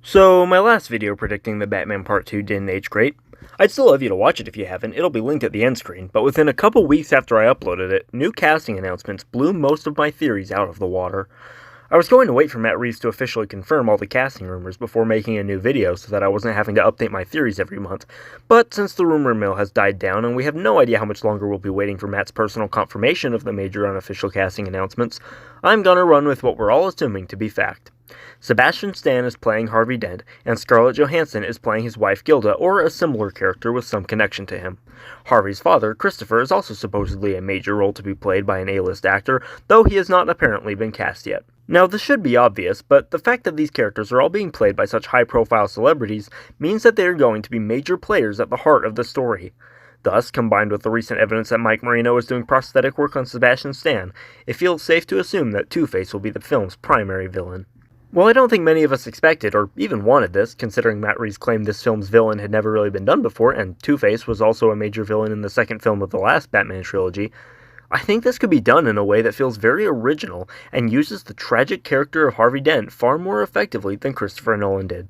So, my last video predicting that Batman Part 2 didn't age great. I'd still love you to watch it if you haven't, it'll be linked at the end screen, but within a couple weeks after I uploaded it, new casting announcements blew most of my theories out of the water. I was going to wait for Matt Reeves to officially confirm all the casting rumors before making a new video so that I wasn't having to update my theories every month, but since the rumor mill has died down and we have no idea how much longer we'll be waiting for Matt's personal confirmation of the major unofficial casting announcements, I'm gonna run with what we're all assuming to be fact. Sebastian Stan is playing Harvey Dent, and Scarlett Johansson is playing his wife Gilda, or a similar character with some connection to him. Harvey's father, Christopher, is also supposedly a major role to be played by an A-list actor, though he has not apparently been cast yet. Now, this should be obvious, but the fact that these characters are all being played by such high-profile celebrities means that they are going to be major players at the heart of the story. Thus, combined with the recent evidence that Mike Marino is doing prosthetic work on Sebastian Stan, it feels safe to assume that Two-Face will be the film's primary villain. While I don't think many of us expected or even wanted this, considering Matt Reeves claimed this film's villain had never really been done before, and Two-Face was also a major villain in the second film of the last Batman trilogy, I think this could be done in a way that feels very original and uses the tragic character of Harvey Dent far more effectively than Christopher Nolan did.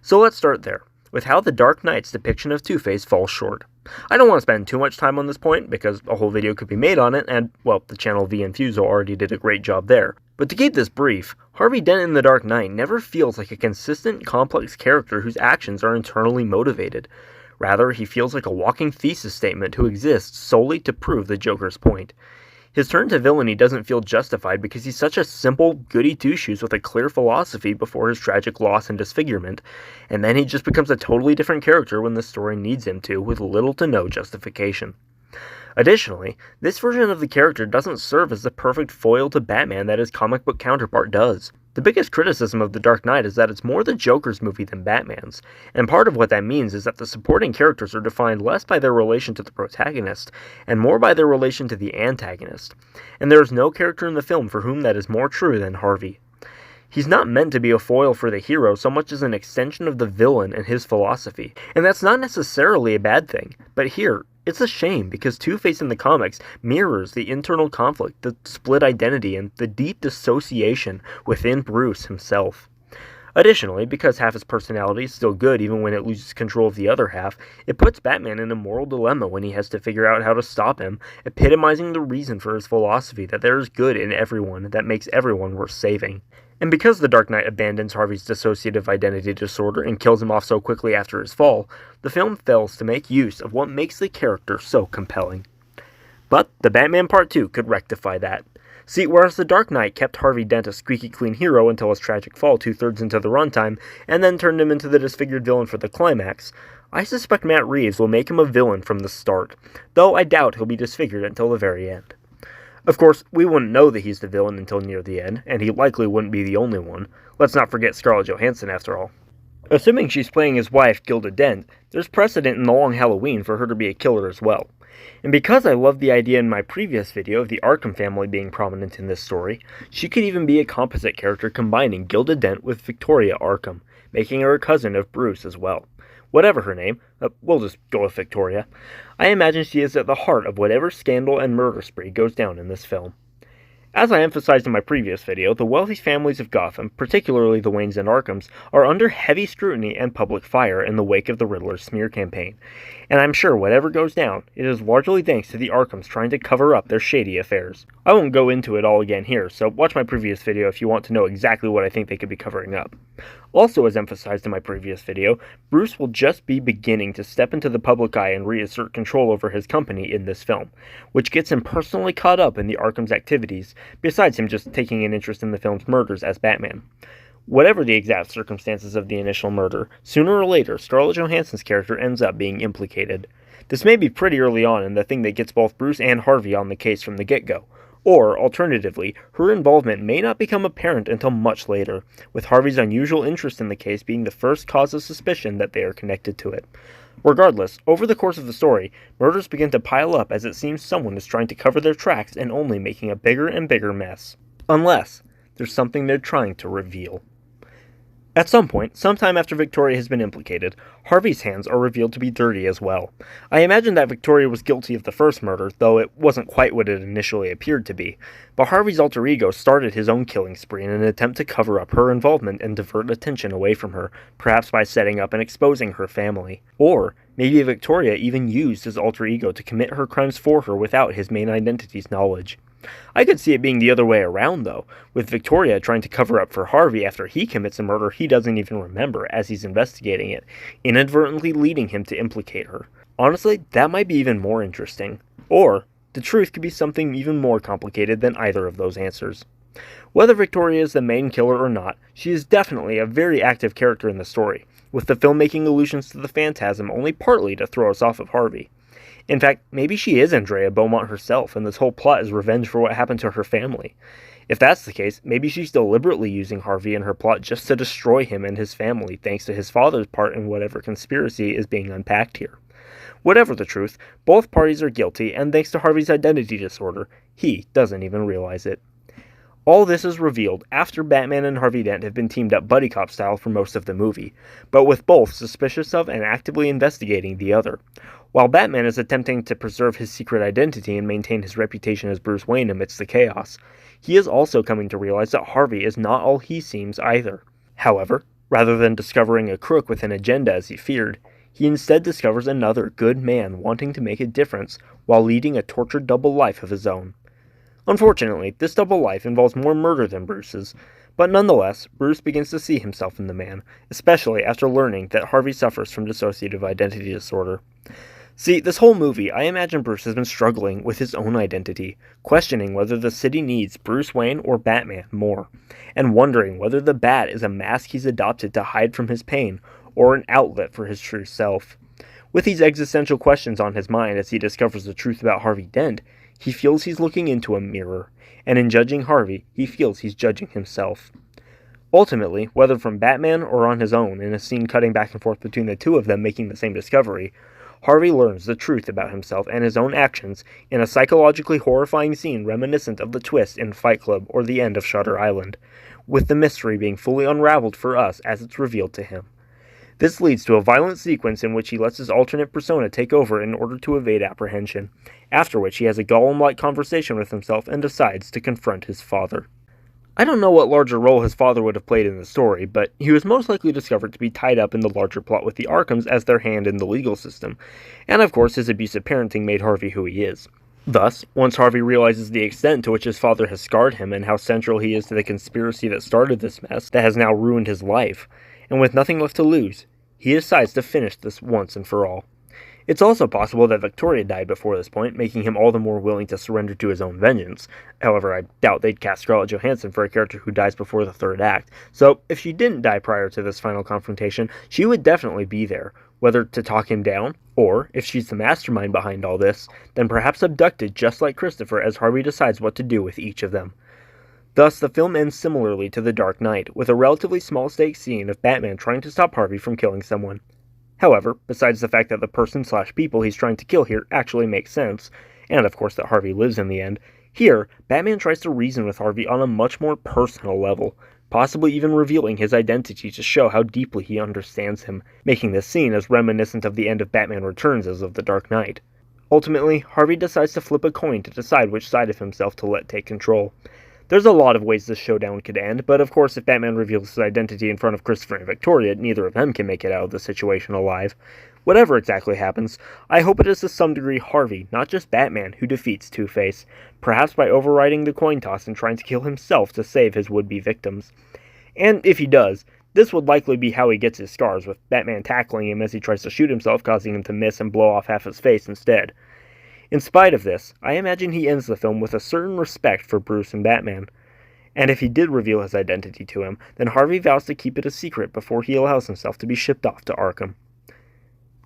So let's start there, with how The Dark Knight's depiction of Two-Face falls short. I don't want to spend too much time on this point, because a whole video could be made on it, and, well, the channel V and Fuso already did a great job there. But to keep this brief, Harvey Dent in The Dark Knight never feels like a consistent, complex character whose actions are internally motivated. Rather, he feels like a walking thesis statement who exists solely to prove the Joker's point. His turn to villainy doesn't feel justified because he's such a simple, goody two-shoes with a clear philosophy before his tragic loss and disfigurement, and then he just becomes a totally different character when the story needs him to, with little to no justification. Additionally, this version of the character doesn't serve as the perfect foil to Batman that his comic book counterpart does. The biggest criticism of The Dark Knight is that it's more the Joker's movie than Batman's, and part of what that means is that the supporting characters are defined less by their relation to the protagonist, and more by their relation to the antagonist, and there is no character in the film for whom that is more true than Harvey. He's not meant to be a foil for the hero so much as an extension of the villain and his philosophy, and that's not necessarily a bad thing, but here, it's a shame because Two-Face in the comics mirrors the internal conflict, the split identity, and the deep dissociation within Bruce himself. Additionally, because half his personality is still good even when it loses control of the other half, it puts Batman in a moral dilemma when he has to figure out how to stop him, epitomizing the reason for his philosophy that there is good in everyone that makes everyone worth saving. And because the Dark Knight abandons Harvey's dissociative identity disorder and kills him off so quickly after his fall, the film fails to make use of what makes the character so compelling. But the Batman Part 2 could rectify that. See, whereas The Dark Knight kept Harvey Dent a squeaky clean hero until his tragic fall 2/3 into the runtime, and then turned him into the disfigured villain for the climax, I suspect Matt Reeves will make him a villain from the start, though I doubt he'll be disfigured until the very end. Of course, we wouldn't know that he's the villain until near the end, and he likely wouldn't be the only one. Let's not forget Scarlett Johansson after all. Assuming she's playing his wife, Gilda Dent, there's precedent in The Long Halloween for her to be a killer as well. And because I loved the idea in my previous video of the Arkham family being prominent in this story, she could even be a composite character combining Gilda Dent with Victoria Arkham, making her a cousin of Bruce as well. Whatever her name, we'll just go with Victoria, I imagine she is at the heart of whatever scandal and murder spree goes down in this film. As I emphasized in my previous video, the wealthy families of Gotham, particularly the Waynes and Arkhams, are under heavy scrutiny and public fire in the wake of the Riddler's smear campaign, and I'm sure whatever goes down, it is largely thanks to the Arkhams trying to cover up their shady affairs. I won't go into it all again here, so watch my previous video if you want to know exactly what I think they could be covering up. Also, as emphasized in my previous video, Bruce will just be beginning to step into the public eye and reassert control over his company in this film, which gets him personally caught up in the Arkham's activities, besides him just taking an interest in the film's murders as Batman. Whatever the exact circumstances of the initial murder, sooner or later Scarlett Johansson's character ends up being implicated. This may be pretty early on in the thing that gets both Bruce and Harvey on the case from the get-go. Or, alternatively, her involvement may not become apparent until much later, with Harvey's unusual interest in the case being the first cause of suspicion that they are connected to it. Regardless, over the course of the story, murders begin to pile up as it seems someone is trying to cover their tracks and only making a bigger and bigger mess. Unless there's something they're trying to reveal. At some point, sometime after Victoria has been implicated, Harvey's hands are revealed to be dirty as well. I imagine that Victoria was guilty of the first murder, though it wasn't quite what it initially appeared to be. But Harvey's alter ego started his own killing spree in an attempt to cover up her involvement and divert attention away from her, perhaps by setting up and exposing her family. Or maybe Victoria even used his alter ego to commit her crimes for her without his main identity's knowledge. I could see it being the other way around, though, with Victoria trying to cover up for Harvey after he commits a murder he doesn't even remember as he's investigating it, inadvertently leading him to implicate her. Honestly, that might be even more interesting. Or, the truth could be something even more complicated than either of those answers. Whether Victoria is the main killer or not, she is definitely a very active character in the story, with the film making allusions to the phantasm only partly to throw us off of Harvey. In fact, maybe she is Andrea Beaumont herself, and this whole plot is revenge for what happened to her family. If that's the case, maybe she's deliberately using Harvey in her plot just to destroy him and his family, thanks to his father's part in whatever conspiracy is being unpacked here. Whatever the truth, both parties are guilty, and thanks to Harvey's identity disorder, he doesn't even realize it. All this is revealed after Batman and Harvey Dent have been teamed up buddy cop style for most of the movie, but with both suspicious of and actively investigating the other. While Batman is attempting to preserve his secret identity and maintain his reputation as Bruce Wayne amidst the chaos, he is also coming to realize that Harvey is not all he seems either. However, rather than discovering a crook with an agenda as he feared, he instead discovers another good man wanting to make a difference while leading a tortured double life of his own. Unfortunately, this double life involves more murder than Bruce's, but nonetheless, Bruce begins to see himself in the man, especially after learning that Harvey suffers from dissociative identity disorder. See, this whole movie, I imagine Bruce has been struggling with his own identity, questioning whether the city needs Bruce Wayne or Batman more, and wondering whether the Bat is a mask he's adopted to hide from his pain, or an outlet for his true self. With these existential questions on his mind as he discovers the truth about Harvey Dent, he feels he's looking into a mirror, and in judging Harvey, he feels he's judging himself. Ultimately, whether from Batman or on his own, in a scene cutting back and forth between the two of them making the same discovery, Harvey learns the truth about himself and his own actions in a psychologically horrifying scene reminiscent of the twist in Fight Club or the end of Shutter Island, with the mystery being fully unraveled for us as it's revealed to him. This leads to a violent sequence in which he lets his alternate persona take over in order to evade apprehension, after which he has a Gollum-like conversation with himself and decides to confront his father. I don't know what larger role his father would have played in the story, but he was most likely discovered to be tied up in the larger plot with the Arkhams as their hand in the legal system, and of course his abusive parenting made Harvey who he is. Thus, once Harvey realizes the extent to which his father has scarred him and how central he is to the conspiracy that started this mess that has now ruined his life, and with nothing left to lose, he decides to finish this once and for all. It's also possible that Victoria died before this point, making him all the more willing to surrender to his own vengeance. However, I doubt they'd cast Scarlett Johansson for a character who dies before the third act, so if she didn't die prior to this final confrontation, she would definitely be there, whether to talk him down, or, if she's the mastermind behind all this, then perhaps abducted just like Christopher as Harvey decides what to do with each of them. Thus, the film ends similarly to The Dark Knight, with a relatively small-stakes scene of Batman trying to stop Harvey from killing someone. However, besides the fact that the person/people he's trying to kill here actually makes sense, and of course that Harvey lives in the end, here, Batman tries to reason with Harvey on a much more personal level, possibly even revealing his identity to show how deeply he understands him, making this scene as reminiscent of the end of Batman Returns as of The Dark Knight. Ultimately, Harvey decides to flip a coin to decide which side of himself to let take control. There's a lot of ways this showdown could end, but of course if Batman reveals his identity in front of Christopher and Victoria, neither of them can make it out of the situation alive. Whatever exactly happens, I hope it is to some degree Harvey, not just Batman, who defeats Two-Face, perhaps by overriding the coin toss and trying to kill himself to save his would-be victims. And if he does, this would likely be how he gets his scars, with Batman tackling him as he tries to shoot himself, causing him to miss and blow off half his face instead. In spite of this, I imagine he ends the film with a certain respect for Bruce and Batman. And if he did reveal his identity to him, then Harvey vows to keep it a secret before he allows himself to be shipped off to Arkham.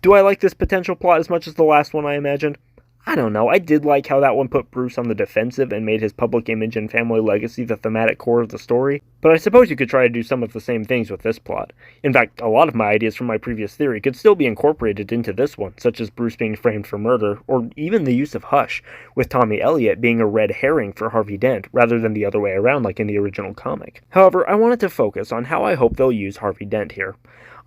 Do I like this potential plot as much as the last one I imagined? I don't know, I did like how that one put Bruce on the defensive and made his public image and family legacy the thematic core of the story, But I suppose you could try to do some of the same things with this plot. In fact, a lot of my ideas from my previous theory could still be incorporated into this one, such as Bruce being framed for murder, or even the use of Hush, with Tommy Elliot being a red herring for Harvey Dent, rather than the other way around like in the original comic. However, I wanted to focus on how I hope they'll use Harvey Dent here.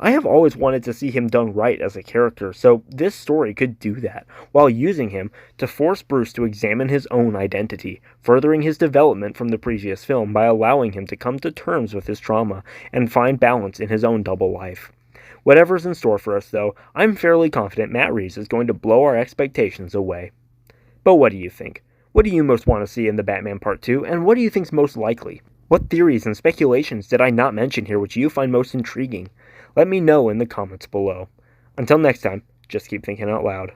I have always wanted to see him done right as a character, so this story could do that, while using him to force Bruce to examine his own identity, furthering his development from the previous film by allowing him to come to terms with his trauma and find balance in his own double life. Whatever's in store for us, though, I'm fairly confident Matt Reeves is going to blow our expectations away. But what do you think? What do you most want to see in the Batman Part 2, and what do you think's most likely? What theories and speculations did I not mention here which you find most intriguing? Let me know in the comments below. Until next time, just keep thinking out loud.